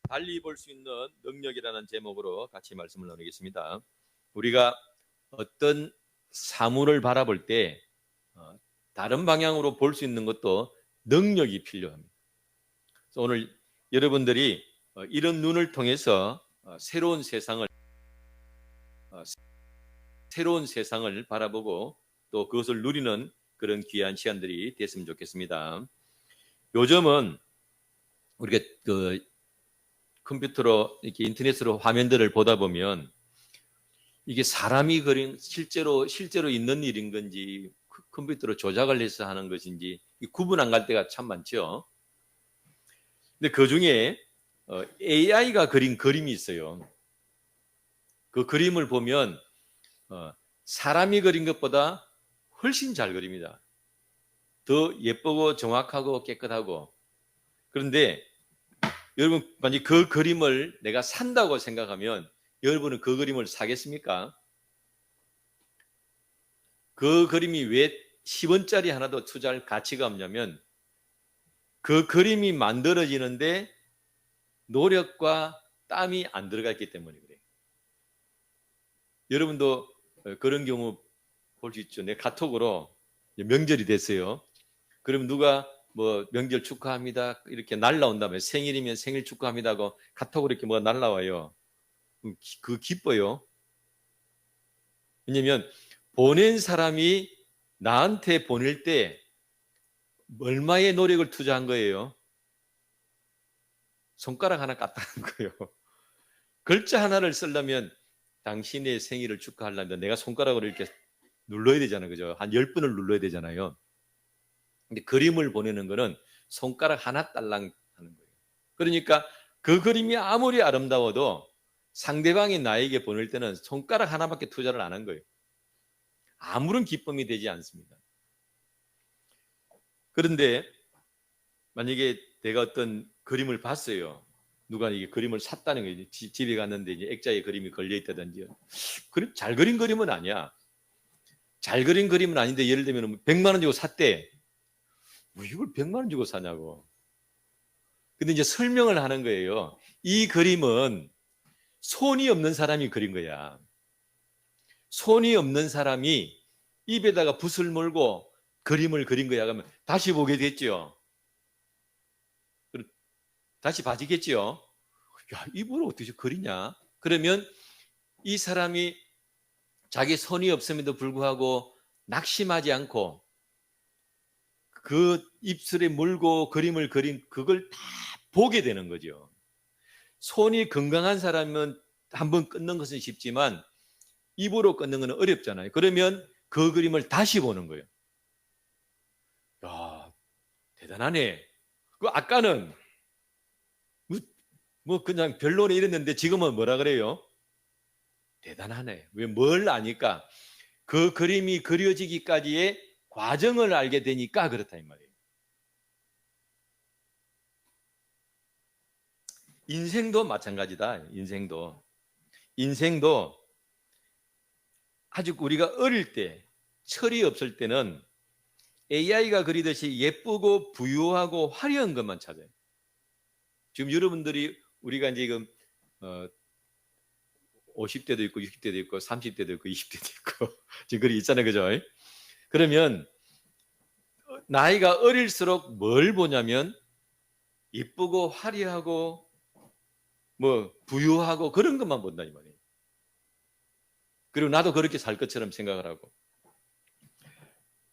달리 볼 수 있는 능력이라는 제목으로 같이 말씀을 나누겠습니다. 우리가 어떤 사물을 바라볼 때 다른 방향으로 볼 수 있는 것도 능력이 필요합니다. 그래서 오늘 여러분들이 이런 눈을 통해서 새로운 세상을 바라보고 또 그것을 누리는 그런 귀한 시간들이 됐으면 좋겠습니다. 요즘은 우리가 컴퓨터로 이렇게 인터넷으로 화면들을 보다 보면 이게 사람이 그린 실제로 있는 일인 건지 컴퓨터로 조작을 해서 하는 것인지 구분 안 갈 때가 참 많죠. 근데 그 중에 AI가 그린 그림이 있어요. 그 그림을 보면 사람이 그린 것보다 훨씬 잘 그립니다. 더 예쁘고 정확하고 깨끗하고. 그런데 여러분 만약 그 그림을 내가 산다고 생각하면 여러분은 그 그림을 사겠습니까? 그 그림이 왜 10원짜리 하나도 투자할 가치가 없냐면 그 그림이 만들어지는데 노력과 땀이 안 들어갔기 때문에 그래요. 여러분도 그런 경우 볼 수 있죠. 내 카톡으로 명절이 됐어요. 그러면 누가 뭐 명절 축하합니다 이렇게 날라온다면 생일이면 생일 축하합니다 하고 카톡으로 이렇게 뭐가 날라와요. 그 기뻐요. 왜냐면 보낸 사람이 나한테 보낼 때 얼마의 노력을 투자한 거예요? 손가락 하나 깠다는 거예요. 글자 하나를 쓰려면 당신의 생일을 축하하려면 내가 손가락으로 이렇게 눌러야 되잖아요. 그죠? 한 10번을 눌러야 되잖아요. 근데 그림을 보내는 거는 손가락 하나 딸랑 하는 거예요. 그러니까 그 그림이 아무리 아름다워도 상대방이 나에게 보낼 때는 손가락 하나밖에 투자를 안 한 거예요. 아무런 기쁨이 되지 않습니다. 그런데 만약에 내가 어떤 그림을 봤어요. 누가 이게 그림을 샀다는 거예요. 집에 갔는데 이제 액자에 그림이 걸려 있다든지. 잘 그린 그림은 아니야. 잘 그린 그림은 아닌데 예를 들면 100만 원 주고 샀대. 뭐 이걸 100만 원 주고 사냐고. 근데 이제 설명을 하는 거예요. 이 그림은 손이 없는 사람이 그린 거야. 손이 없는 사람이 입에다가 붓을 물고 그림을 그린 거야. 그러면 다시 보게 됐죠. 다시 봐지겠죠. 야, 이걸 어떻게 그리냐? 그러면 이 사람이 자기 손이 없음에도 불구하고 낙심하지 않고 그 입술에 물고 그림을 그린 그걸 다 보게 되는 거죠. 손이 건강한 사람은 한번 끊는 것은 쉽지만 입으로 끊는 것은 어렵잖아요. 그러면 그 그림을 다시 보는 거예요. 야, 대단하네. 그 아까는 뭐 그냥 별로네 이랬는데 지금은 뭐라 그래요? 대단하네. 왜 뭘 아니까? 그 그림이 그려지기까지의 과정을 알게 되니까 그렇다 이 말이에요. 인생도 마찬가지다. 인생도 아주 우리가 어릴 때 철이 없을 때는 AI가 그리듯이 예쁘고 부유하고 화려한 것만 찾아요. 지금 여러분들이 우리가 이제 지금 50대도 있고 60대도 있고 30대도 있고 20대도 있고 지금 그리 있잖아요. 그죠? 그러면 나이가 어릴수록 뭘 보냐면 예쁘고 화려하고 뭐 부유하고 그런 것만 본다 이 말이에요. 그리고 나도 그렇게 살 것처럼 생각을 하고.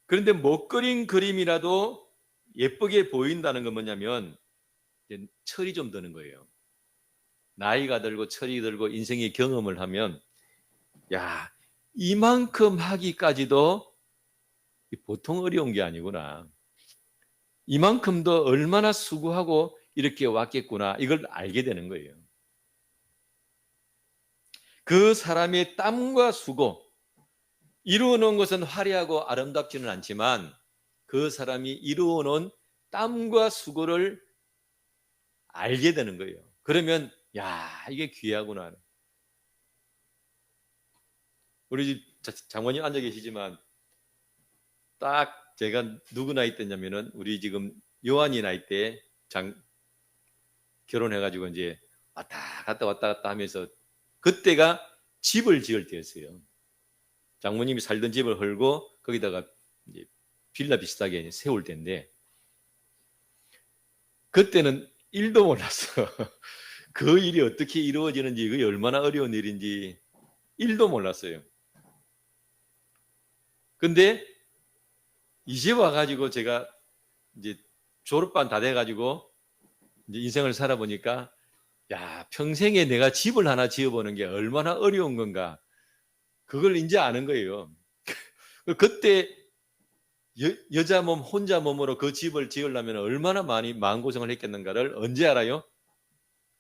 그런데 못 그린 그림이라도 예쁘게 보인다는 건 뭐냐면 철이 좀 드는 거예요. 나이가 들고 철이 들고 인생의 경험을 하면 야, 이만큼 하기까지도 보통 어려운 게 아니구나. 이만큼도 얼마나 수고하고 이렇게 왔겠구나. 이걸 알게 되는 거예요. 그 사람의 땀과 수고, 이루어 놓은 것은 화려하고 아름답지는 않지만 그 사람이 이루어 놓은 땀과 수고를 알게 되는 거예요. 그러면 야, 이게 귀하구나. 우리 집 장모님 앉아 계시지만 딱 제가 누구 나이 때냐면은 우리 지금 요한이 나이 때 결혼해가지고 이제 갔다 왔다 갔다 하면서 그때가 집을 지을 때였어요. 장모님이 살던 집을 헐고 거기다가 이제 빌라 비슷하게 세울 때인데 그때는 일도 몰랐어. 그 일이 어떻게 이루어지는지, 그게 얼마나 어려운 일인지 일도 몰랐어요. 근데 이제 와가지고 제가 이제 졸업반 다 돼가지고 이제 인생을 살아보니까 야, 평생에 내가 집을 하나 지어보는 게 얼마나 어려운 건가. 그걸 이제 아는 거예요. 그때 여자 몸, 혼자 몸으로 그 집을 지으려면 얼마나 많이 마음고생을 했겠는가를 언제 알아요?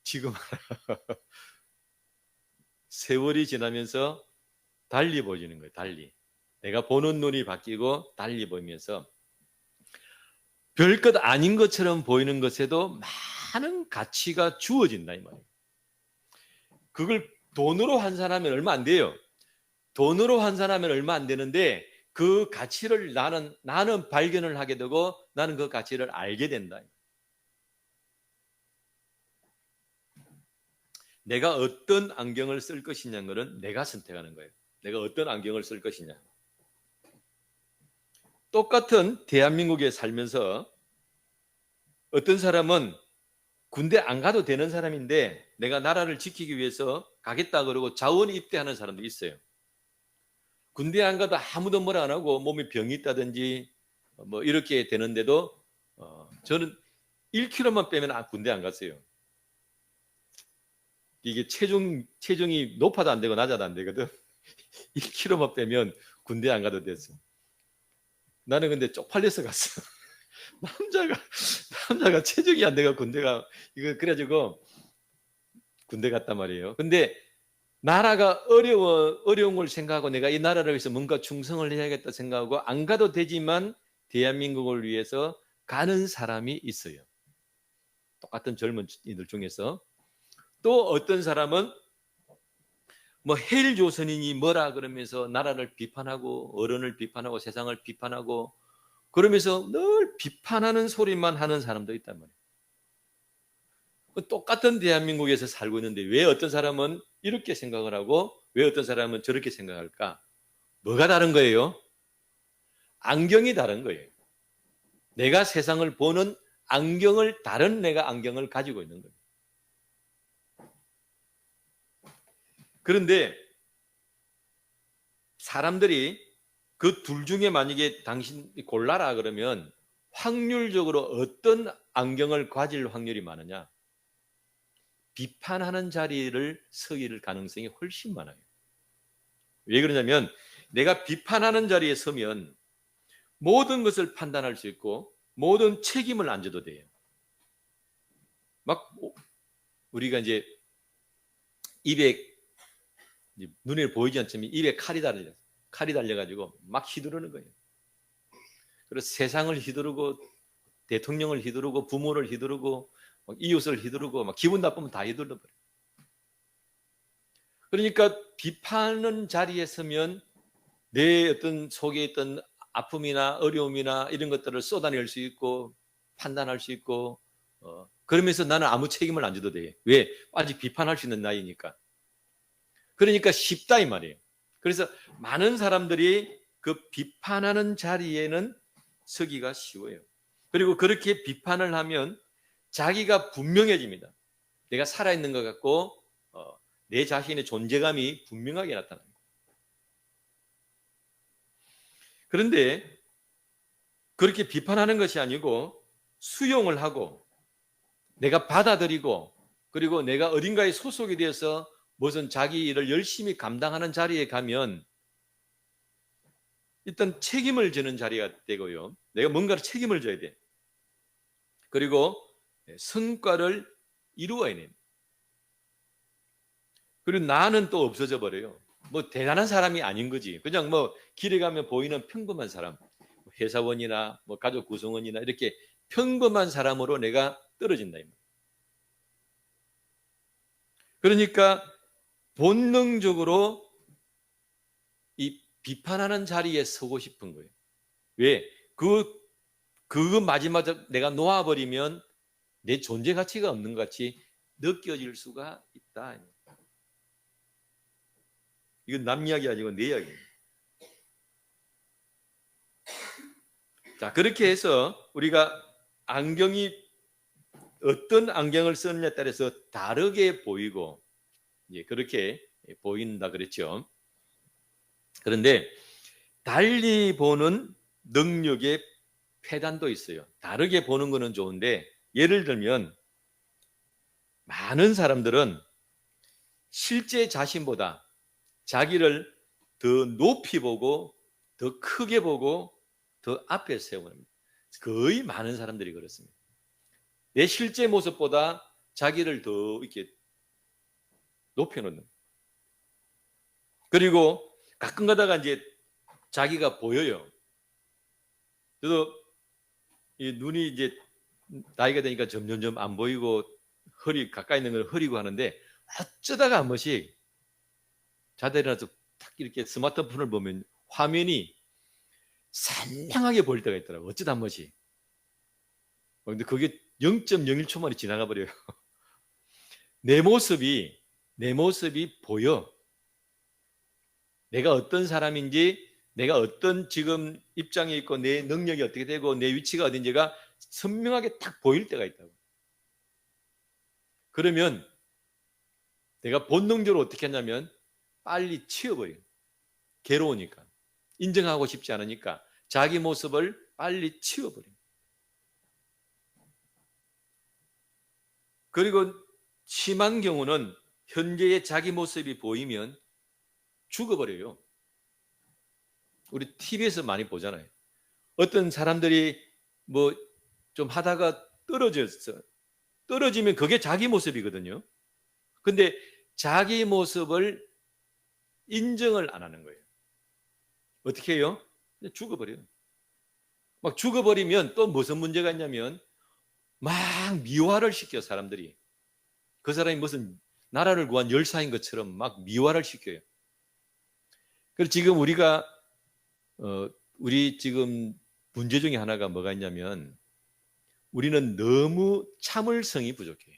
지금 세월이 지나면서 달리 보이는 거예요. 달리. 내가 보는 눈이 바뀌고 달리 보이면서 별것 아닌 것처럼 보이는 것에도 많은 가치가 주어진다 이 말이에요. 그걸 돈으로 환산하면 얼마 안 돼요. 돈으로 환산하면 얼마 안 되는데 그 가치를 나는 발견을 하게 되고 나는 그 가치를 알게 된다. 내가 어떤 안경을 쓸 것이냐는 내가 선택하는 거예요. 내가 어떤 안경을 쓸 것이냐. 똑같은 대한민국에 살면서 어떤 사람은 군대 안 가도 되는 사람인데 내가 나라를 지키기 위해서 가겠다 그러고 자원 입대하는 사람도 있어요. 군대 안 가도 아무도 뭐라 안 하고 몸에 병이 있다든지 뭐 이렇게 되는데도 저는 1kg만 빼면 군대 안 갔어요. 이게 체중이 높아도 안 되고 낮아도 안 되거든. 1kg만 빼면 군대 안 가도 됐어. 나는 근데 쪽팔려서 갔어. 남자가 체중이 안 돼가 군대가 이거 그래가지고 군대 갔단 말이에요. 근데 나라가 어려운 걸 생각하고 내가 이 나라를 위해서 뭔가 충성을 해야겠다 생각하고 안 가도 되지만 대한민국을 위해서 가는 사람이 있어요. 똑같은 젊은이들 중에서. 또 어떤 사람은 뭐 헬조선인이 뭐라 그러면서 나라를 비판하고 어른을 비판하고 세상을 비판하고 그러면서 늘 비판하는 소리만 하는 사람도 있단 말이에요. 똑같은 대한민국에서 살고 있는데 왜 어떤 사람은 이렇게 생각을 하고 왜 어떤 사람은 저렇게 생각할까? 뭐가 다른 거예요? 안경이 다른 거예요. 내가 세상을 보는 안경을 다른 내가 안경을 가지고 있는 거예요. 그런데 사람들이 그 둘 중에 만약에 당신이 골라라 그러면 확률적으로 어떤 안경을 가질 확률이 많으냐? 비판하는 자리를 서기를 가능성이 훨씬 많아요. 왜 그러냐면 내가 비판하는 자리에 서면 모든 것을 판단할 수 있고 모든 책임을 안 져도 돼요. 막 우리가 이제 입에 눈에 보이지 않지만 입에 칼이 달려가지고 막 휘두르는 거예요. 그래서 세상을 휘두르고 대통령을 휘두르고 부모를 휘두르고 이웃을 휘두르고 막 기분 나쁘면 다 휘둘러 버려요. 그러니까 비판하는 자리에 서면 내 어떤 속에 있던 아픔이나 어려움이나 이런 것들을 쏟아낼 수 있고 판단할 수 있고 그러면서 나는 아무 책임을 안 져도 돼. 왜? 아직 비판할 수 있는 나이니까. 그러니까 쉽다 이 말이에요. 그래서 많은 사람들이 그 비판하는 자리에는 서기가 쉬워요. 그리고 그렇게 비판을 하면 자기가 분명해집니다. 내가 살아있는 것 같고 내 자신의 존재감이 분명하게 나타납니다. 그런데 그렇게 비판하는 것이 아니고 수용을 하고 내가 받아들이고 그리고 내가 어딘가에 소속이 되어서 무슨 자기 일을 열심히 감당하는 자리에 가면 일단 책임을 지는 자리가 되고요. 내가 뭔가를 책임을 져야 돼. 그리고 성과를 이루어야 됩니다. 그리고 나는 또 없어져 버려요. 뭐 대단한 사람이 아닌 거지. 그냥 뭐 길에 가면 보이는 평범한 사람, 회사원이나 뭐 가족 구성원이나 이렇게 평범한 사람으로 내가 떨어진다. 그러니까 본능적으로 이 비판하는 자리에 서고 싶은 거예요. 왜? 그거 마지막에 내가 놓아버리면 내 존재 가치가 없는 것 같이 느껴질 수가 있다. 이건 남 이야기 아니고 내 이야기입니다. 자, 그렇게 해서 우리가 안경이 어떤 안경을 쓰느냐에 따라서 다르게 보이고, 예, 그렇게 보인다 그랬죠. 그런데 달리 보는 능력의 폐단도 있어요. 다르게 보는 거는 좋은데, 예를 들면 많은 사람들은 실제 자신보다 자기를 더 높이 보고 더 크게 보고 더 앞에 세우는, 거의 많은 사람들이 그렇습니다. 내 실제 모습보다 자기를 더 이렇게 높여놓는. 그리고 가끔 가다가 이제 자기가 보여요. 그래서 이 눈이 이제 나이가 되니까 점점점 안 보이고 허리 가까이 있는 걸 흐리고 하는데, 어쩌다가 한 번씩 자다 일어나서 탁 이렇게 스마트폰을 보면 화면이 선명하게 보일 때가 있더라고. 어쩌다 한 번씩. 근데 그게 0.01초 만에 지나가 버려요. 내 모습이 보여. 내가 어떤 사람인지, 내가 어떤 지금 입장에 있고 내 능력이 어떻게 되고 내 위치가 어딘지가 선명하게 딱 보일 때가 있다고. 그러면 내가 본능적으로 어떻게 하냐면 빨리 치워버려요. 괴로우니까. 인정하고 싶지 않으니까 자기 모습을 빨리 치워버려요. 그리고 심한 경우는 현재의 자기 모습이 보이면 죽어버려요. 우리 TV에서 많이 보잖아요. 어떤 사람들이 뭐 좀 하다가 떨어지면 그게 자기 모습이거든요. 근데 자기 모습을 인정을 안 하는 거예요. 어떻게 해요? 죽어버려요. 막 죽어버리면 또 무슨 문제가 있냐면 막 미화를 시켜요. 사람들이. 그 사람이 무슨 나라를 구한 열사인 것처럼 막 미화를 시켜요. 그래서 지금 우리 지금 문제 중에 하나가 뭐가 있냐면, 우리는 너무 참을성이 부족해요.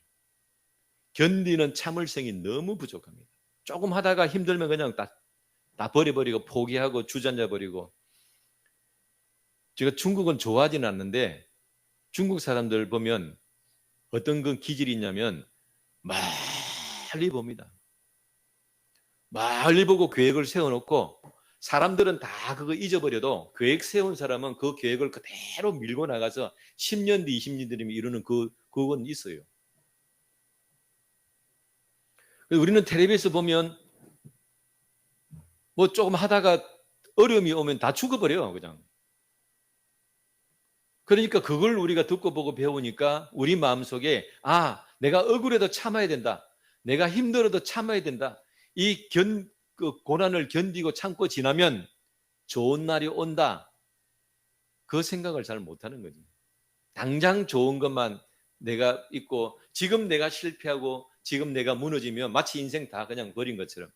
견디는 참을성이 너무 부족합니다. 조금 하다가 힘들면 그냥 다 버려버리고 포기하고 주저앉아 버리고. 제가 중국은 좋아하지는 않는데 중국 사람들 보면 어떤 그 기질이 있냐면 멀리 봅니다. 멀리 보고 계획을 세워놓고, 사람들은 다 그거 잊어버려도 계획 세운 사람은 그 계획을 그대로 밀고 나가서 10년 뒤 20년 뒤면 이루는 그건 있어요. 우리는 텔레비에서 보면 뭐 조금 하다가 어려움이 오면 다 죽어버려요, 그냥. 그러니까 그걸 우리가 듣고 보고 배우니까 우리 마음속에, 내가 억울해도 참아야 된다. 내가 힘들어도 참아야 된다. 그 고난을 견디고 참고 지나면 좋은 날이 온다. 그 생각을 잘 못하는 거지. 당장 좋은 것만 내가 있고, 지금 내가 실패하고 지금 내가 무너지면 마치 인생 다 그냥 버린 것처럼,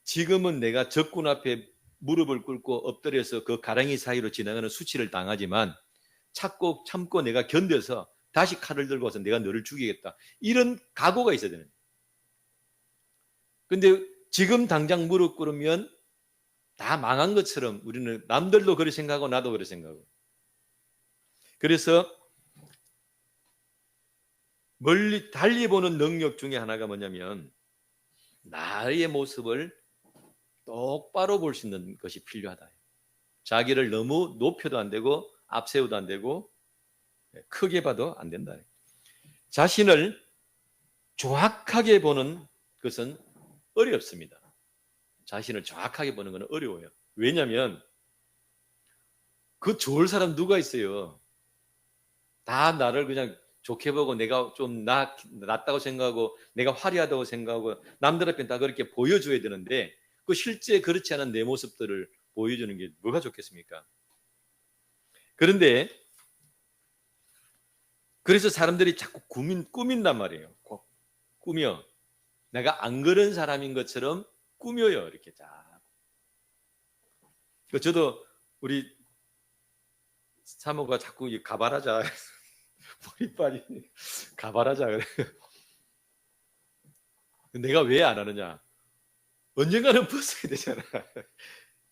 지금은 내가 적군 앞에 무릎을 꿇고 엎드려서 그 가랑이 사이로 지나가는 수치를 당하지만 참고 내가 견뎌서 다시 칼을 들고서 내가 너를 죽이겠다. 이런 각오가 있어야 되는. 근데 지금 당장 무릎 꿇으면 다 망한 것처럼 우리는, 남들도 그렇게 생각하고 나도 그렇게 생각하고. 그래서 멀리 달리 보는 능력 중에 하나가 뭐냐면, 나의 모습을 똑바로 볼 수 있는 것이 필요하다. 자기를 너무 높여도 안 되고 앞세우도 안 되고 크게 봐도 안 된다. 자신을 정확하게 보는 것은 어렵습니다. 자신을 정확하게 보는 것은 어려워요. 왜냐하면 그 좋을 사람 누가 있어요? 다 나를 그냥 좋게 보고 내가 좀 낫다고 생각하고 내가 화려하다고 생각하고 남들 앞에 다 그렇게 보여줘야 되는데, 그 실제 그렇지 않은 내 모습들을 보여주는 게 뭐가 좋겠습니까? 그런데 그래서 사람들이 자꾸 꾸민단 말이에요. 꾸며. 내가 안 그런 사람인 것처럼 꾸며요. 이렇게 자. 저도 우리 사모가 자꾸 가발하자 머리빨이 가발하자 그래. 내가 왜 안 하느냐? 언젠가는 벗어야 되잖아.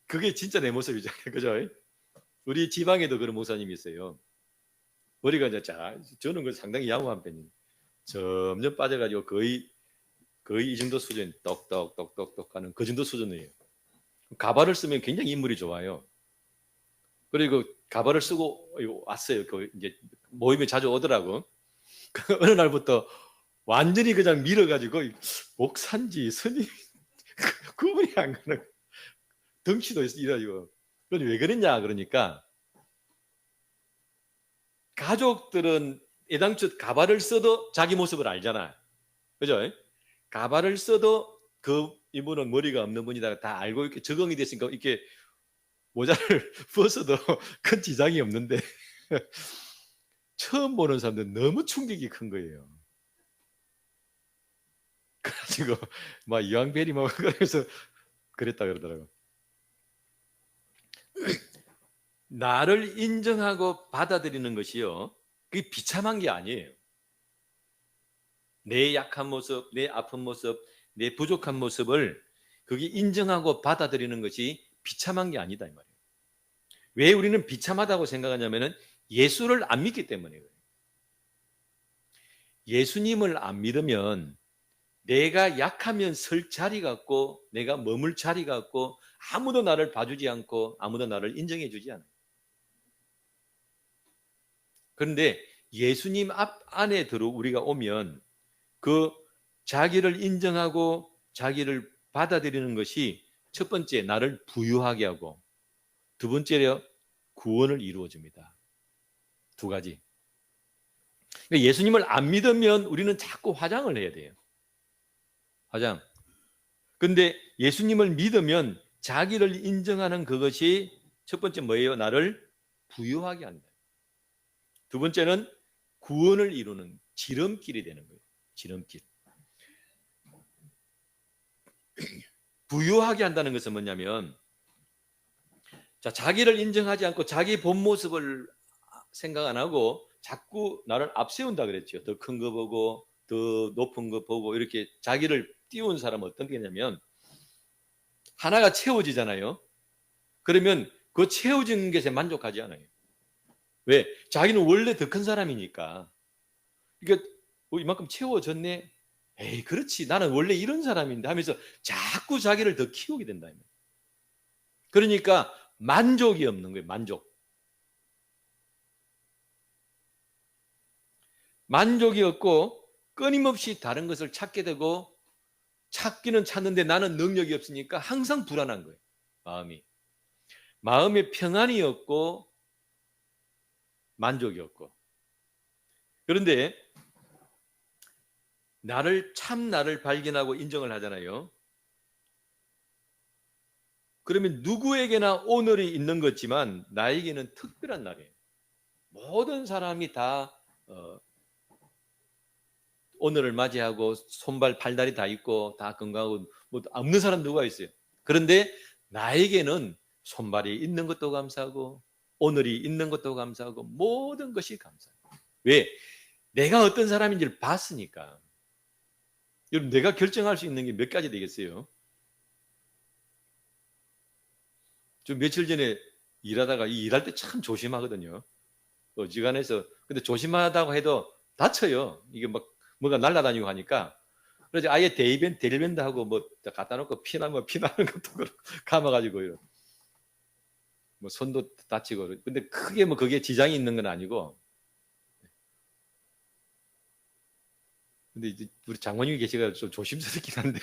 그게 진짜 내 모습이잖아요. 그죠? 우리 지방에도 그런 목사님이 있어요. 머리가 이제 저는 그 상당히 양호한 편이에요. 점점 빠져가지고 거의 이 정도 수준, 똑똑 하는 그 정도 수준이에요. 가발을 쓰면 굉장히 인물이 좋아요. 그리고 가발을 쓰고 왔어요. 그 이제 모임에 자주 오더라고. 어느 날부터 완전히 그냥 밀어가지고 목사인지 스님 구분이 안 가는 덩치도 이래가지고. 그런데 왜 그랬냐 그러니까 가족들은 애당초 가발을 써도 자기 모습을 알잖아. 그죠? 가발을 써도 그 이분은 머리가 없는 분이다 다 알고 이렇게 적응이 됐으니까 이렇게 모자를 벗어도 큰 지장이 없는데 처음 보는 사람들은 너무 충격이 큰 거예요. 그래가지고 막 이왕베리 뭐 그래서 그랬다 그러더라고. 나를 인정하고 받아들이는 것이요, 그게 비참한 게 아니에요. 내 약한 모습, 내 아픈 모습, 내 부족한 모습을 그게 인정하고 받아들이는 것이 비참한 게 아니다 이 말이에요. 왜 우리는 비참하다고 생각하냐면은 예수를 안 믿기 때문이에요. 예수님을 안 믿으면 내가 약하면 설 자리가 없고 내가 머물 자리가 없고 아무도 나를 봐주지 않고 아무도 나를 인정해 주지 않아요. 그런데 예수님 앞 안에 들어 우리가 오면 그 자기를 인정하고 자기를 받아들이는 것이 첫 번째 나를 부유하게 하고 두 번째로 구원을 이루어 줍니다. 두 가지. 그러니까 예수님을 안 믿으면 우리는 자꾸 화장을 해야 돼요. 화장. 근데 예수님을 믿으면 자기를 인정하는 그것이 첫 번째 뭐예요? 나를 부유하게 한다. 두 번째는 구원을 이루는 지름길이 되는 거예요. 지름길. 부유하게 한다는 것은 뭐냐면 자기를 인정하지 않고 자기 본 모습을 생각 안 하고 자꾸 나를 앞세운다 그랬죠. 더 큰 거 보고 더 높은 거 보고 이렇게 자기를 띄운 사람은 어떤 게냐면 하나가 채워지잖아요. 그러면 그 채워진 것에 만족하지 않아요. 왜? 자기는 원래 더 큰 사람이니까. 그러니까 이만큼 채워졌네. 에이 그렇지 나는 원래 이런 사람인데 하면서 자꾸 자기를 더 키우게 된다. 그러니까 만족이 없는 거예요. 만족이 없고 끊임없이 다른 것을 찾게 되고 찾기는 찾는데 나는 능력이 없으니까 항상 불안한 거예요. 마음에 평안이 없고 만족이 없고. 그런데 나를 발견하고 인정을 하잖아요. 그러면 누구에게나 오늘이 있는 거지만 나에게는 특별한 날이에요. 모든 사람이 다 오늘을 맞이하고 손발 팔다리 다 있고 다 건강하고 뭐 없는 사람 누가 있어요. 그런데 나에게는 손발이 있는 것도 감사하고 오늘이 있는 것도 감사하고 모든 것이 감사해요. 왜? 내가 어떤 사람인지를 봤으니까. 여러분 내가 결정할 수 있는 게 몇 가지 되겠어요? 좀 며칠 전에 일하다가 일할 때 참 조심하거든요. 어지간해서 근데 조심하다고 해도 다쳐요. 이게 막 뭐가 날아다니고 하니까. 그래서 아예 데일밴드 하고 뭐 갖다 놓고 피나는 것도 감아가지고 뭐 손도 다치고. 근데 크게 뭐 그게 지장이 있는 건 아니고. 근데 이제 우리 장모님이 계시가 좀 조심스럽긴 한데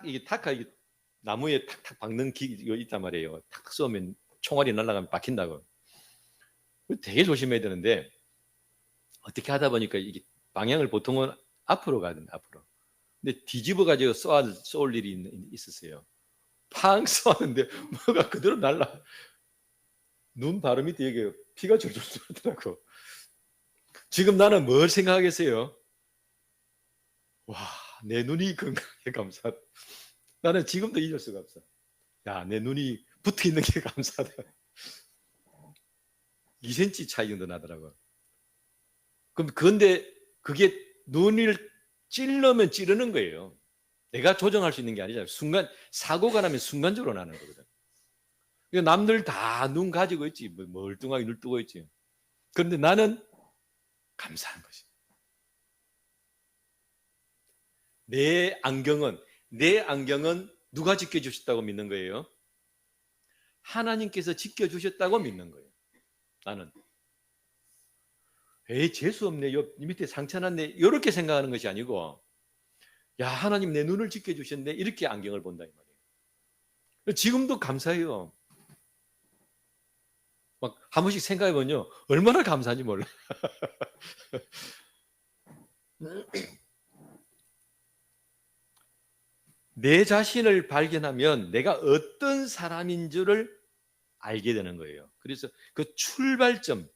이게 나무에 탁탁 박는 이거 있단 말이에요. 탁 쏘면 총알이 날아가면 박힌다고. 되게 조심해야 되는데 어떻게 하다 보니까 이게 방향을 보통은 앞으로 가야 된다. 앞으로. 근데 뒤집어 가지고 쏠 일이 있었어요. 팡 쏘는데 뭐가 그대로 날라. 눈 바로 밑에 여기 피가 줄줄 흐르더라고. 지금 나는 뭘 생각하겠어요? 와, 내 눈이 건강해 감사하다. 나는 지금도 잊을 수가 없어. 야, 내 눈이 붙어 있는 게 감사하다. 2cm 차이 정도 나더라고. 그런데 그게 눈을 찌르면 찌르는 거예요. 내가 조정할 수 있는 게 아니잖아요. 사고가 나면 순간적으로 나는 거거든. 그러니까 남들 다 눈 가지고 있지. 멀뚱하게 눈 뜨고 있지. 그런데 나는 감사한 거지. 내 안경은 누가 지켜주셨다고 믿는 거예요? 하나님께서 지켜주셨다고 믿는 거예요. 나는. 에이, 재수없네. 요 밑에 상처 났네. 이렇게 생각하는 것이 아니고, 야, 하나님 내 눈을 지켜주셨네. 이렇게 안경을 본다, 이 말이에요. 지금도 감사해요. 막 한 번씩 생각해보면요. 얼마나 감사한지 몰라. 내 자신을 발견하면 내가 어떤 사람인 줄을 알게 되는 거예요. 그래서 그 출발점을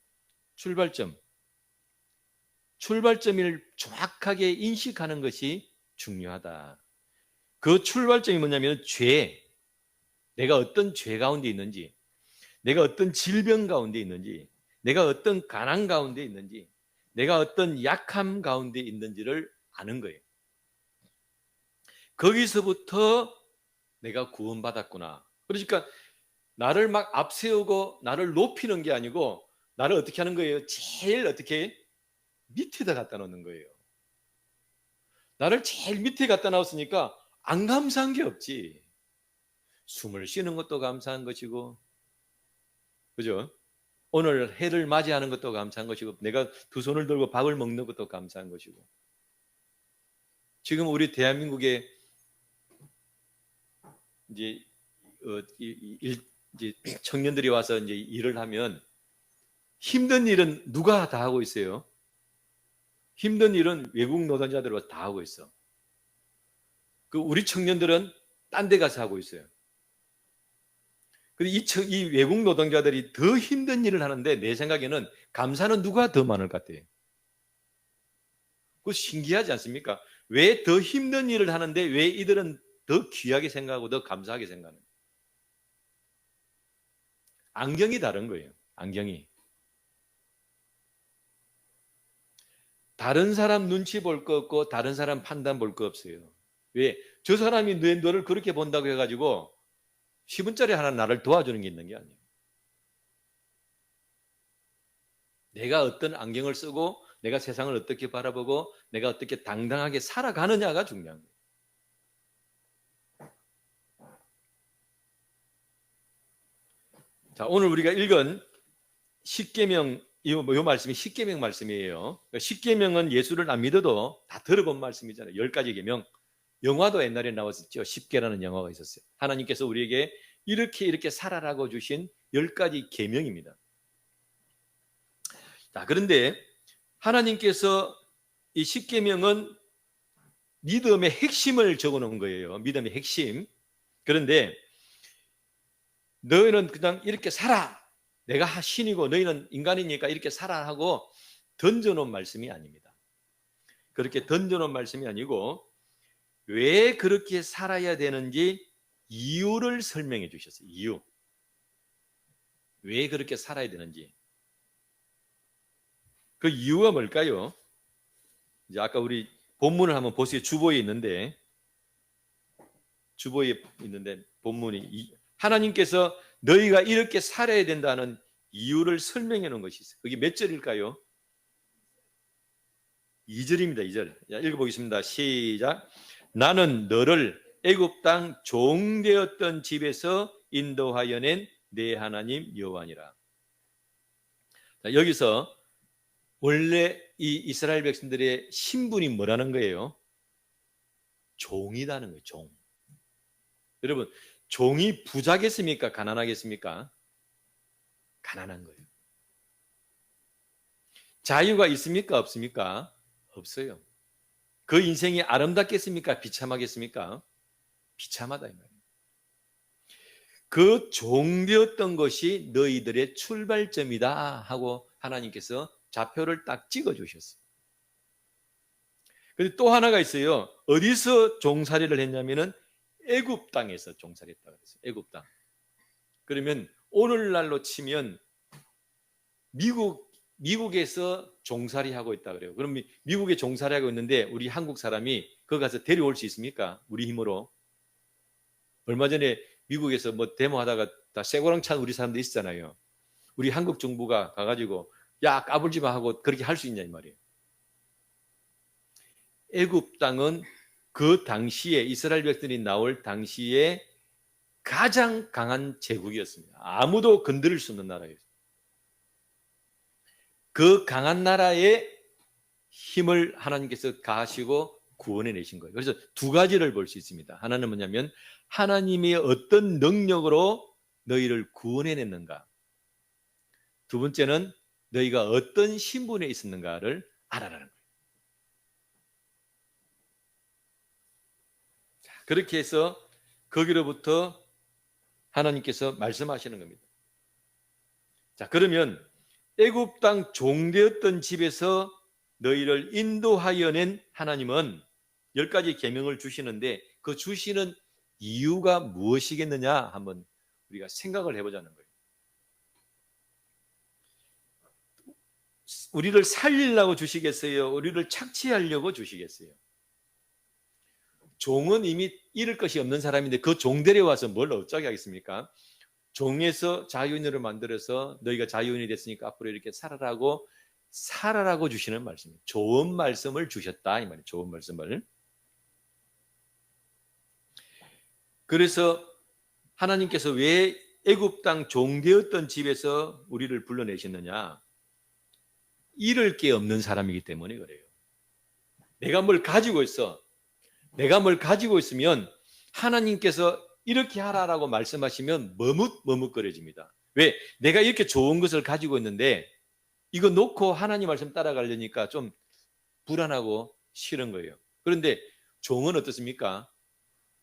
정확하게 인식하는 것이 중요하다. 그 출발점이 뭐냐면 내가 어떤 죄 가운데 있는지, 내가 어떤 질병 가운데 있는지, 내가 어떤 가난 가운데 있는지, 내가 어떤 약함 가운데 있는지를 아는 거예요. 거기서부터 내가 구원받았구나. 그러니까 나를 막 앞세우고 나를 높이는 게 아니고 나를 어떻게 하는 거예요? 제일 어떻게 밑에다 갖다 놓는 거예요. 나를 제일 밑에 갖다 놨으니까 안 감사한 게 없지. 숨을 쉬는 것도 감사한 것이고, 그죠? 오늘 해를 맞이하는 것도 감사한 것이고, 내가 두 손을 들고 밥을 먹는 것도 감사한 것이고. 지금 우리 대한민국에 이제 이제 청년들이 와서 이제 일을 하면 힘든 일은 누가 다 하고 있어요? 힘든 일은 외국 노동자들이 와서 다 하고 있어. 그 우리 청년들은 딴 데 가서 하고 있어요. 근데 이 외국 노동자들이 더 힘든 일을 하는데 내 생각에는 감사는 누가 더 많을 것 같아요? 그거 신기하지 않습니까? 왜 더 힘든 일을 하는데 왜 이들은 더 귀하게 생각하고 더 감사하게 생각하는 거예요? 안경이 다른 거예요. 안경이. 다른 사람 눈치 볼 거 없고 다른 사람 판단 볼 거 없어요. 왜? 저 사람이 너를 그렇게 본다고 해가지고 10원짜리 하나 나를 도와주는 게 있는 게 아니에요. 내가 어떤 안경을 쓰고 내가 세상을 어떻게 바라보고 내가 어떻게 당당하게 살아가느냐가 중요한 거예요. 자, 오늘 우리가 읽은 십계명, 이 말씀이 십계명 말씀이에요. 십계명은 예수를 안 믿어도 다 들어본 말씀이잖아요. 10가지 계명. 영화도 옛날에 나왔었죠. 10개라는 영화가 있었어요. 하나님께서 우리에게 이렇게 살아라고 주신 10가지 계명입니다. 자, 그런데 하나님께서 이 십계명은 믿음의 핵심을 적어 놓은 거예요. 믿음의 핵심. 그런데 너희는 그냥 이렇게 살아. 내가 신이고 너희는 인간이니까 이렇게 살아 하고 던져놓은 말씀이 아닙니다. 그렇게 던져놓은 말씀이 아니고 왜 그렇게 살아야 되는지 이유를 설명해 주셨어요. 이유. 왜 그렇게 살아야 되는지. 그 이유가 뭘까요? 이제 아까 우리 본문을 한번 보세요. 주보에 있는데 본문이 하나님께서 너희가 이렇게 살아야 된다는 이유를 설명해 놓은 것이 있어요. 그게 몇 절일까요? 2절입니다. 2절. 자, 읽어보겠습니다. 시작. 나는 너를 애굽 땅 종되었던 집에서 인도하여 낸 내 하나님 여호와니라. 여기서 원래 이 이스라엘 백성들의 신분이 뭐라는 거예요? 종이라는 거예요. 종. 여러분, 종이 부자겠습니까? 가난하겠습니까? 가난한 거예요. 자유가 있습니까? 없습니까? 없어요. 그 인생이 아름답겠습니까? 비참하겠습니까? 비참하다 이 말이에요. 그 종되었던 것이 너희들의 출발점이다 하고 하나님께서 좌표를 딱 찍어 주셨어요. 그리고 또 하나가 있어요. 어디서 종살이를 했냐면은 애굽 땅에서 종살이했다고 그랬어요. 애굽 땅. 그러면 오늘날로 치면 미국 미국에서 종살이 하고 있다 그래요. 그럼 미국에 종살이 하고 있는데 우리 한국 사람이 거기 가서 데려올 수 있습니까? 우리 힘으로. 얼마 전에 미국에서 뭐 데모하다가 다 쇠고랑 찬 우리 사람들 있잖아요. 우리 한국 정부가 가가지고 야 까불지 마 하고 그렇게 할 수 있냐 이 말이에요. 애굽 땅은 그 당시에 이스라엘 백성들이 나올 당시에 가장 강한 제국이었습니다. 아무도 건드릴 수 없는 나라였어요. 그 강한 나라에 힘을 하나님께서 가하시고 구원해 내신 거예요. 그래서 두 가지를 볼 수 있습니다. 하나는 뭐냐면 하나님이 어떤 능력으로 너희를 구원해 냈는가. 두 번째는 너희가 어떤 신분에 있었는가를 알아라는 거예요. 자, 그렇게 해서 거기로부터 하나님께서 말씀하시는 겁니다. 자, 그러면 애굽 땅 종되었던 집에서 너희를 인도하여 낸 하나님은 10가지 계명을 주시는데 그 주시는 이유가 무엇이겠느냐 한번 우리가 생각을 해보자는 거예요. 우리를 살리려고 주시겠어요? 우리를 착취하려고 주시겠어요? 종은 이미 잃을 것이 없는 사람인데 그 종 데려와서 뭘 어쩌게 하겠습니까? 종에서 자유인으로 만들어서 너희가 자유인이 됐으니까 앞으로 이렇게 살아라고 주시는 말씀이에요. 좋은 말씀을 주셨다 이 말이에요. 좋은 말씀을. 그래서 하나님께서 왜 애굽 땅 종되었던 집에서 우리를 불러내셨느냐? 잃을 게 없는 사람이기 때문에 그래요. 내가 뭘 가지고 있어. 내가 뭘 가지고 있으면 하나님께서 이렇게 하라라고 말씀하시면 머뭇머뭇거려집니다. 왜? 내가 이렇게 좋은 것을 가지고 있는데 이거 놓고 하나님 말씀 따라가려니까 좀 불안하고 싫은 거예요. 그런데 종은 어떻습니까?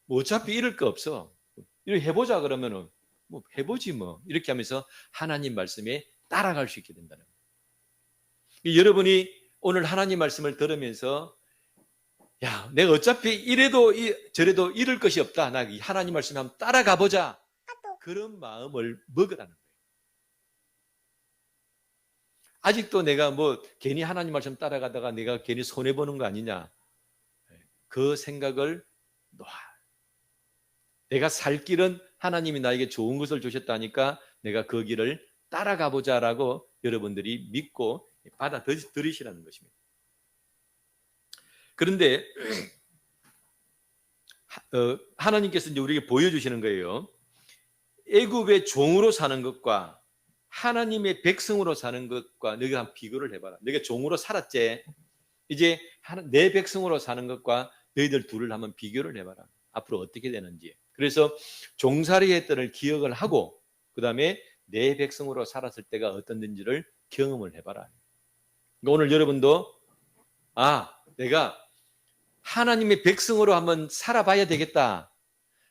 뭐 어차피 잃을 거 없어. 이렇게 해보자 그러면은 뭐 해보지 뭐 이렇게 하면서 하나님 말씀에 따라갈 수 있게 된다는 거예요. 여러분이 오늘 하나님 말씀을 들으면서 야, 내가 어차피 이래도 저래도 잃을 것이 없다. 나 하나님 말씀에 한번 따라가 보자. 그런 마음을 먹으라는 거예요. 아직도 내가 뭐 괜히 하나님 말씀 따라가다가 내가 괜히 손해 보는 거 아니냐? 그 생각을 놔. 내가 살 길은 하나님이 나에게 좋은 것을 주셨다니까 내가 그 길을 따라가 보자라고 여러분들이 믿고 받아들이시라는 것입니다. 그런데 하나님께서 이제 우리에게 보여주시는 거예요. 애굽의 종으로 사는 것과 하나님의 백성으로 사는 것과 너희가 한번 비교를 해봐라. 너희가 종으로 살았지. 이제 내 백성으로 사는 것과 너희들 둘을 한번 비교를 해봐라. 앞으로 어떻게 되는지. 그래서 종살이 했던을 기억을 하고 그 다음에 내 백성으로 살았을 때가 어떤지를 경험을 해봐라. 그러니까 오늘 여러분도 내가 하나님의 백성으로 한번 살아봐야 되겠다.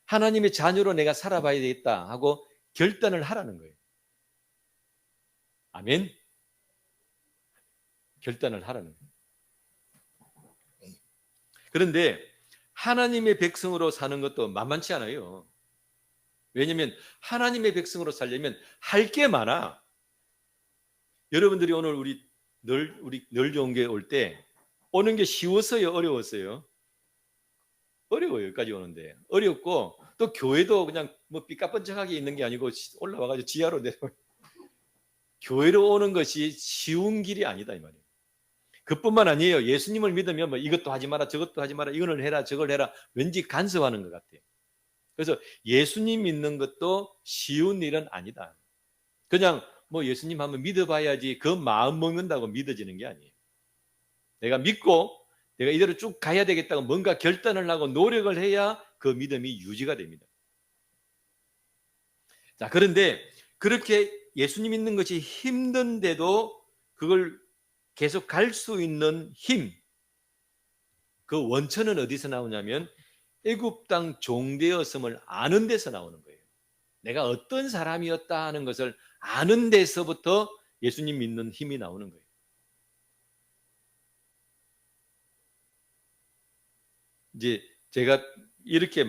하나님의 자녀로 내가 살아봐야 되겠다 하고 결단을 하라는 거예요. 아멘. 결단을 하라는 거예요. 그런데 하나님의 백성으로 사는 것도 만만치 않아요. 왜냐하면 하나님의 백성으로 살려면 할 게 많아. 여러분들이 오늘 우리 늘 좋은 게 올 때 오는 게 쉬웠어요? 어려웠어요? 어려워요. 여기까지 오는데. 어렵고 또 교회도 그냥 뭐 삐까뻔쩍하게 있는 게 아니고 올라와가지고 지하로 내려와요. 교회로 오는 것이 쉬운 길이 아니다 이 말이에요. 그뿐만 아니에요. 예수님을 믿으면 뭐 이것도 하지 마라 저것도 하지 마라 이거를 해라 저걸 해라 왠지 간섭하는 것 같아요. 그래서 예수님 믿는 것도 쉬운 일은 아니다. 그냥 뭐 예수님 한번 믿어봐야지 그 마음 먹는다고 믿어지는 게 아니에요. 내가 믿고 내가 이대로 쭉 가야 되겠다고 뭔가 결단을 하고 노력을 해야 그 믿음이 유지가 됩니다. 자, 그런데 그렇게 예수님 믿는 것이 힘든데도 그걸 계속 갈 수 있는 힘, 그 원천은 어디서 나오냐면 애굽 땅 종되었음을 아는 데서 나오는 거예요. 내가 어떤 사람이었다 하는 것을 아는 데서부터 예수님 믿는 힘이 나오는 거예요. 이제 제가 이렇게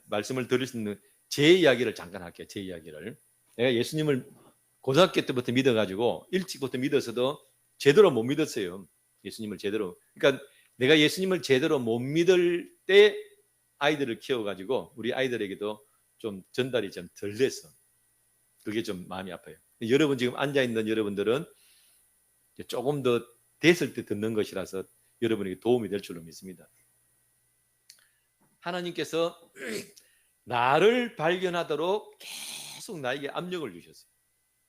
말씀을 드릴 수 있는 제 이야기를 잠깐 할게요. 제 이야기를. 내가 예수님을 고등학교 때부터 믿어가지고 일찍부터 믿어서도 제대로 못 믿었어요. 예수님을 제대로. 그러니까 내가 예수님을 제대로 못 믿을 때 아이들을 키워가지고 우리 아이들에게도 좀 전달이 좀 덜 돼서 그게 좀 마음이 아파요. 여러분 지금 앉아있는 여러분들은 조금 더 됐을 때 듣는 것이라서 여러분에게 도움이 될 줄로 믿습니다. 하나님께서 나를 발견하도록 계속 나에게 압력을 주셨어요.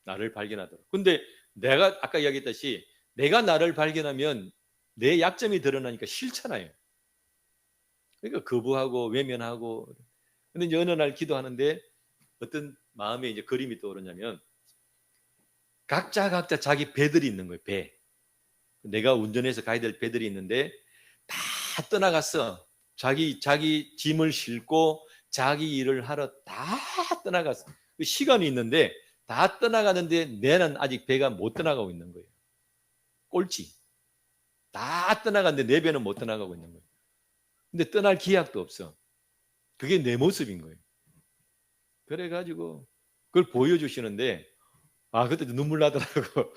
나를 발견하도록. 근데 내가 아까 이야기했듯이 내가 나를 발견하면 내 약점이 드러나니까 싫잖아요. 그러니까 거부하고 외면하고. 근데 이제 어느 날 기도하는데 어떤 마음에 이제 그림이 떠오르냐면 각자 자기 배들이 있는 거예요. 배. 내가 운전해서 가야 될 배들이 있는데 다 떠나갔어. 자기 짐을 싣고 자기 일을 하러 다 떠나갔어. 시간이 있는데 다 떠나가는데 내는 아직 배가 못 떠나가고 있는 거예요. 꼴찌. 다 떠나갔는데 내 배는 못 떠나가고 있는 거예요. 근데 떠날 기약도 없어. 그게 내 모습인 거예요. 그래가지고 그걸 보여주시는데 그때도 눈물 나더라고.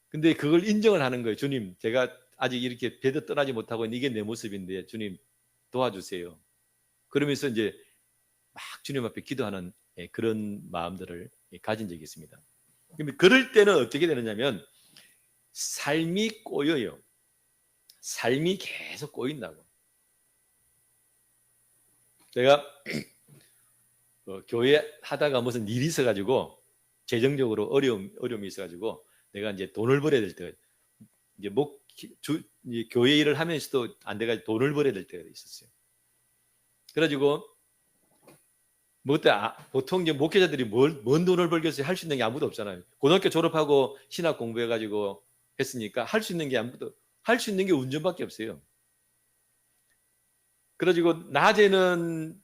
근데 그걸 인정을 하는 거예요. 주님, 제가 아직 이렇게 배도 떠나지 못하고 이게 내 모습인데 주님 도와주세요. 그러면서 이제 막 주님 앞에 기도하는 그런 마음들을 가진 적이 있습니다. 그럴 때는 어떻게 되느냐면 삶이 꼬여요. 삶이 계속 꼬인다고. 제가 교회 하다가 무슨 일이 있어가지고 재정적으로 어려움이 있어가지고 내가 이제 돈을 벌어야 될 때가 이제 교회 일을 하면서도 안 돼가지고 돈을 벌어야 될 때가 있었어요. 그래가지고 보통 이제 목회자들이 뭔 돈을 벌겠어요? 할 수 있는 게 아무도 없잖아요. 고등학교 졸업하고 신학 공부해가지고 했으니까 할 수 있는 게 할 수 있는 게 운전밖에 없어요. 그래가지고 낮에는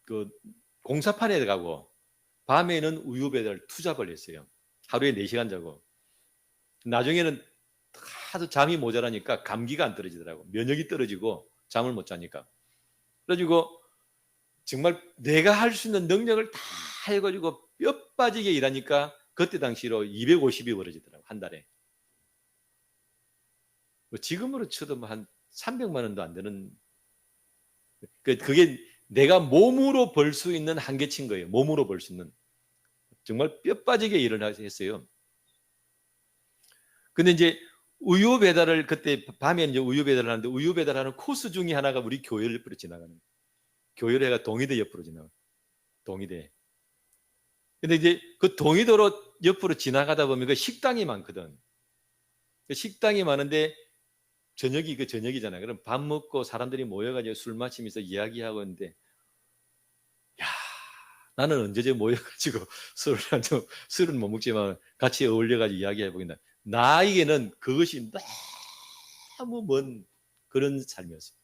그 공사판에 가고 밤에는 우유 배달 투잡을 했어요. 하루에 4시간 자고. 나중에는 하도 잠이 모자라니까 감기가 안 떨어지더라고. 면역이 떨어지고 잠을 못 자니까. 그래가지고 정말 내가 할 수 있는 능력을 다 해가지고 뼈 빠지게 일하니까 그때 당시로 250이 벌어지더라고. 한 달에. 지금으로 쳐도 한 300만 원도 안 되는. 그게 내가 몸으로 벌 수 있는 한계치인 거예요. 몸으로 벌 수 있는. 정말 뼈 빠지게 일을 했어요. 근데 이제 우유 배달을 그때 밤에 이제 우유 배달을 하는데 우유 배달하는 코스 중에 하나가 우리 교회를 옆으로 지나가는 거예요. 교회가 동의대 옆으로 지나가. 동의대. 근데 이제 그 동의도로 옆으로 지나가다 보면 그 식당이 많거든. 그 식당이 많은데 저녁이 그 저녁이잖아요. 그럼 밥 먹고 사람들이 모여가지고 술 마시면서 이야기하고 있는데, 야, 나는 언제쯤 모여가지고 술은 못 먹지만 같이 어울려가지고 이야기해보긴다. 나에게는 그것이 너무 먼 그런 삶이었어요.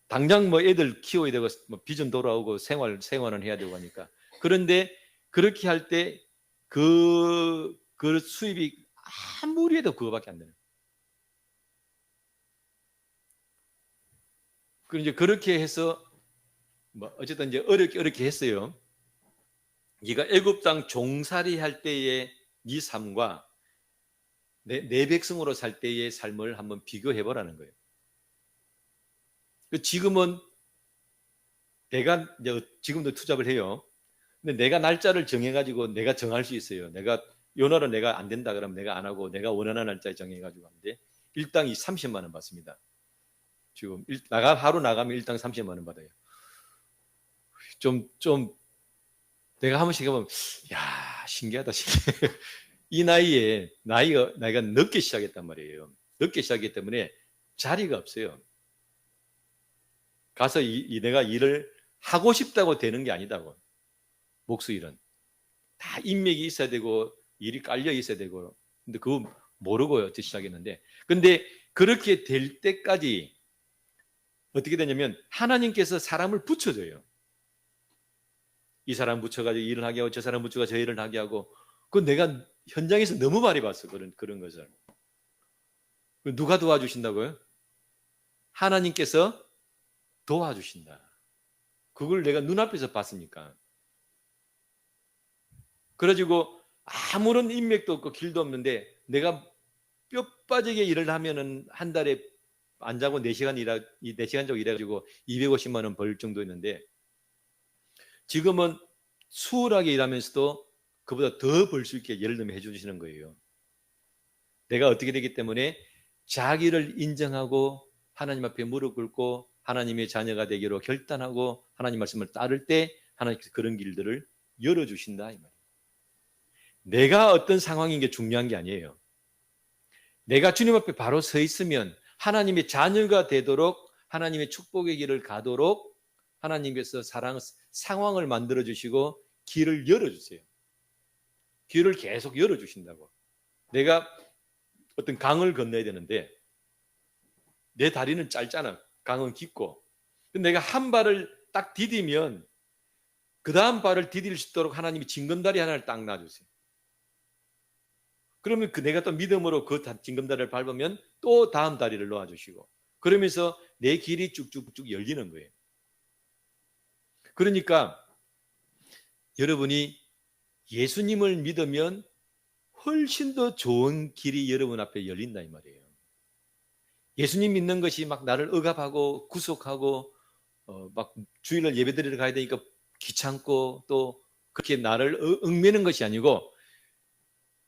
당장 뭐 애들 키워야 되고 뭐 비전 돌아오고 생활은 해야 되고 하니까. 그런데 그렇게 할 때 그 수입이 아무리 해도 그거밖에 안 되는. 그리고 이제 그렇게 해서 뭐 어쨌든 이제 어렵게 했어요. 네가 애굽 땅 종살이 할 때의 네 삶과 내 백성으로 살 때의 삶을 한번 비교해 보라는 거예요. 지금은 내가 이제 지금도 투잡을 해요. 근데 내가 날짜를 정해가지고 내가 정할 수 있어요. 내가 요날은 내가 안 된다 그러면 내가 안 하고 내가 원하는 날짜에 정해가지고 하는데 일당 30만 원 받습니다. 지금 하루 나가면 일당 30만 원 받아요. 좀 내가 한 번씩 해보면 야 신기하다 신기해. 이 나이에 나이가 늦게 시작했단 말이에요. 늦게 시작했기 때문에 자리가 없어요. 가서 내가 일을 하고 싶다고 되는 게 아니다고. 목수일은 다 인맥이 있어야 되고 일이 깔려 있어야 되고. 근데 그거 모르고 어떻게 시작했는데, 근데 그렇게 될 때까지 어떻게 되냐면 하나님께서 사람을 붙여줘요. 이 사람 붙여가지고 일을 하게 하고 저 사람 붙여가지고 저 일을 하게 하고. 그건 내가 현장에서 너무 많이 봤어. 그런 것을. 누가 도와주신다고요? 하나님께서 도와주신다. 그걸 내가 눈앞에서 봤으니까. 그래가지고 아무런 인맥도 없고 길도 없는데 내가 뼈 빠지게 일을 하면은 한 달에 안 자고 4시간 정도 일해가지고 250만 원 벌 정도였는데 지금은 수월하게 일하면서도 그보다 더 벌 수 있게 예를 들면 해주시는 거예요. 내가 어떻게 되기 때문에 자기를 인정하고 하나님 앞에 무릎 꿇고 하나님의 자녀가 되기로 결단하고 하나님 말씀을 따를 때 하나님께서 그런 길들을 열어주신다 이 말이에요. 내가 어떤 상황인 게 중요한 게 아니에요. 내가 주님 앞에 바로 서 있으면 하나님의 자녀가 되도록 하나님의 축복의 길을 가도록 하나님께서 상황을 만들어 주시고 길을 열어주세요. 길을 계속 열어주신다고. 내가 어떤 강을 건너야 되는데 내 다리는 짧잖아. 강은 깊고. 근데 내가 한 발을 딱 디디면 그 다음 발을 디딜 수 있도록 하나님이 징검다리 하나를 딱 놔주세요. 그러면 내가 또 믿음으로 그 징검다리를 밟으면 또 다음 다리를 놓아주시고 그러면서 내 길이 쭉쭉쭉 열리는 거예요. 그러니까 여러분이 예수님을 믿으면 훨씬 더 좋은 길이 여러분 앞에 열린다 이 말이에요. 예수님 믿는 것이 막 나를 억압하고 구속하고 막 주일날 예배드리러 가야 되니까 귀찮고 또 그렇게 나를 얽매는 것이 아니고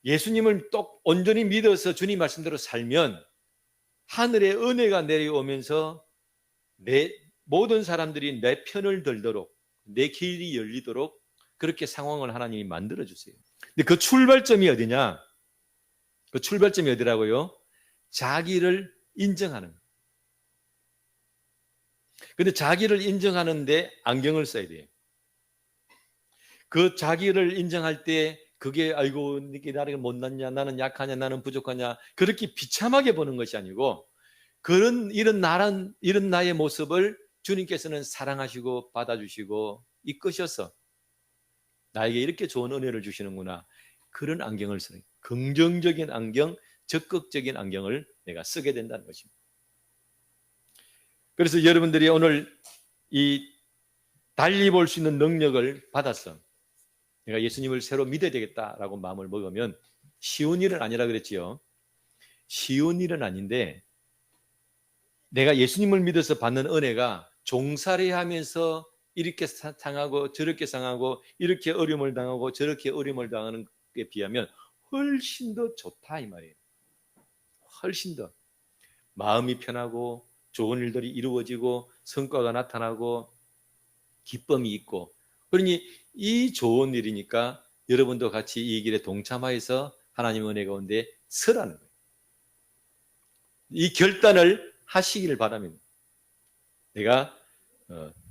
예수님을 또 온전히 믿어서 주님 말씀대로 살면 하늘의 은혜가 내려오면서 모든 사람들이 내 편을 들도록 내 길이 열리도록 그렇게 상황을 하나님이 만들어주세요. 근데 그 출발점이 어디냐? 그 출발점이 어디라고요? 자기를 인정하는. 근데 자기를 인정하는데 안경을 써야 돼요. 그 자기를 인정할 때 그게 아이고 나를 못났냐, 나는 약하냐, 나는 부족하냐 그렇게 비참하게 보는 것이 아니고 이런 나의 모습을 주님께서는 사랑하시고 받아주시고 이끄셔서 나에게 이렇게 좋은 은혜를 주시는구나. 그런 안경을 쓰는 긍정적인 안경, 적극적인 안경을 내가 쓰게 된다는 것입니다. 그래서 여러분들이 오늘 이 달리 볼 수 있는 능력을 받았어. 내가 예수님을 새로 믿어야 되겠다라고 마음을 먹으면 쉬운 일은 아니라 그랬지요. 쉬운 일은 아닌데 내가 예수님을 믿어서 받는 은혜가 종살이 하면서 이렇게 상하고 저렇게 상하고 이렇게 어려움을 당하고 저렇게 어려움을 당하는 것에 비하면 훨씬 더 좋다 이 말이에요. 훨씬 더 마음이 편하고 좋은 일들이 이루어지고 성과가 나타나고 기쁨이 있고 그러니 이 좋은 일이니까 여러분도 같이 이 길에 동참하여서 하나님의 은혜 가운데 서라는 거예요. 이 결단을 하시기를 바랍니다. 내가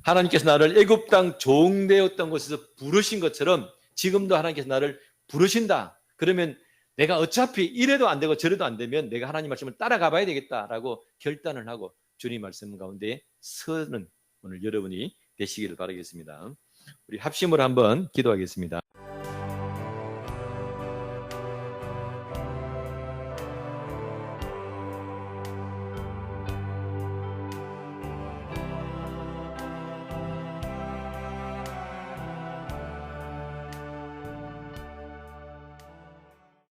하나님께서 나를 애굽 땅 종되었던 곳에서 부르신 것처럼 지금도 하나님께서 나를 부르신다. 그러면 내가 어차피 이래도 안 되고 저래도 안 되면 내가 하나님 말씀을 따라가 봐야 되겠다라고 결단을 하고 주님 말씀 가운데 서는 오늘 여러분이 되시기를 바라겠습니다. 우리 합심으로 한번 기도하겠습니다.